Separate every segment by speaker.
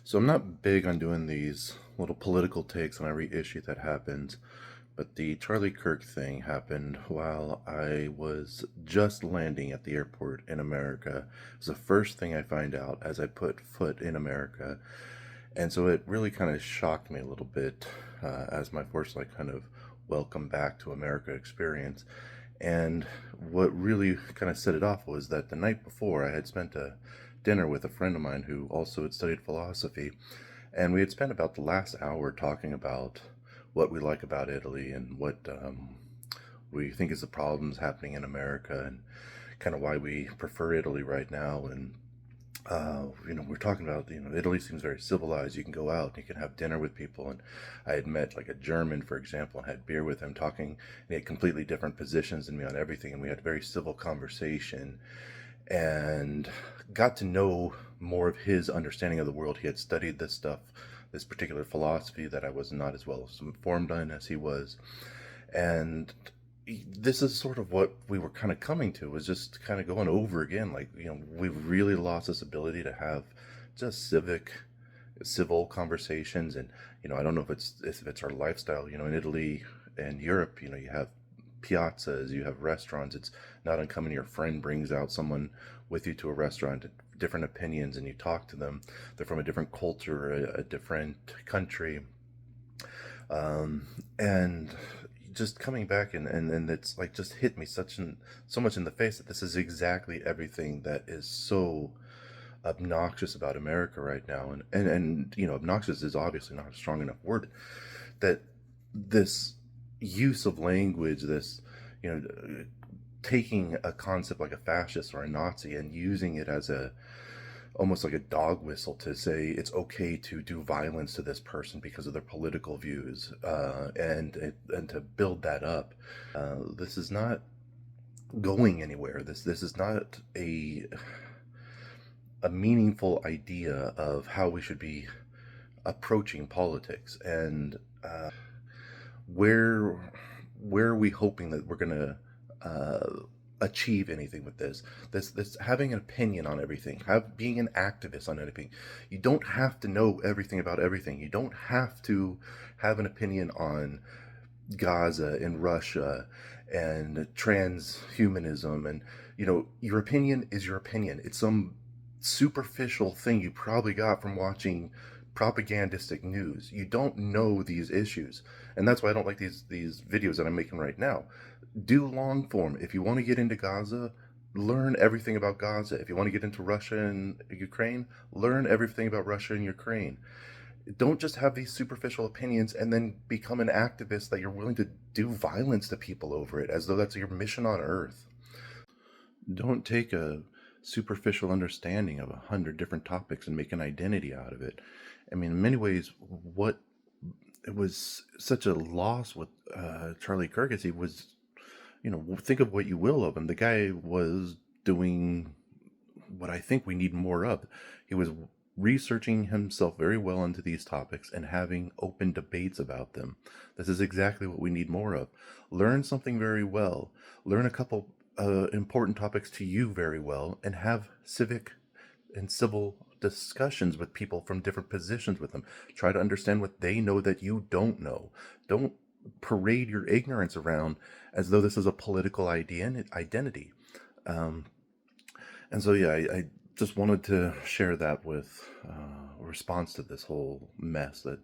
Speaker 1: So I'm not big on doing these little political takes on every issue that happens, but the Charlie Kirk thing happened while I was just landing at the airport in America. It was the first thing I find out as I put foot in America. And so it really kind of shocked me a little bit as my first kind of welcome back to America experience. And what really kind of set it off was that the night before I had spent a dinner with a friend of mine who also had studied philosophy, and we had spent about the last hour talking about what we like about Italy and what we think is the problems happening in America and kind of why we prefer Italy right now. And we're talking about, Italy seems very civilized. You can go out and you can have dinner with people. And I had met like a German, for example, and had beer with him talking. And he had completely different positions than me on everything. And we had a very civil conversation and got to know more of his understanding of the world. He had studied this stuff, this particular philosophy that I was not as well informed on as he was. And this is sort of what we were kind of coming to, was just kind of going over again, like, we've really lost this ability to have just civil conversations. And I don't know if it's our lifestyle. In Italy and Europe, you have piazzas, you have restaurants. It's not uncommon your friend brings out someone with you to a restaurant, different opinions, and you talk to them. They're from a different culture, a different country. And just coming back, and it's like just hit me so much in the face that this is exactly everything that is so obnoxious about America right now. And obnoxious is obviously not a strong enough word. That this use of language, this you know taking a concept like a fascist or a Nazi and using it as a almost like a dog whistle to say it's okay to do violence to this person because of their political views, and to build that up. This is not going anywhere. This is not a meaningful idea of how we should be approaching politics. And where where are we hoping that we're gonna achieve anything with this having an opinion on everything, have being an activist on anything? You don't have to know everything about everything. You don't have to have an opinion on Gaza and Russia and transhumanism. And your opinion is your opinion. It's some superficial thing you probably got from watching propagandistic news. You don't know these issues. And that's why I don't like these videos that I'm making right now. Do long form. If you want to get into Gaza, learn everything about Gaza. If you want to get into Russia and Ukraine, learn everything about Russia and Ukraine. Don't just have these superficial opinions and then become an activist that you're willing to do violence to people over it as though that's your mission on earth. Don't take a superficial understanding of 100 different topics and make an identity out of it. I mean, in many ways, what it was such a loss with Charlie Kirk is he was, think of what you will of him. The guy was doing what I think we need more of. He was researching himself very well into these topics and having open debates about them. This is exactly what we need more of. Learn something very well. Learn a couple important topics to you very well, and have civic and civil discussions with people from different positions with them. Try to understand what they know that you don't know. Don't parade your ignorance around as though this is a political identity. Um, and so, yeah, I just wanted to share that with a response to this whole mess that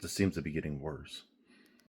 Speaker 1: just seems to be getting worse.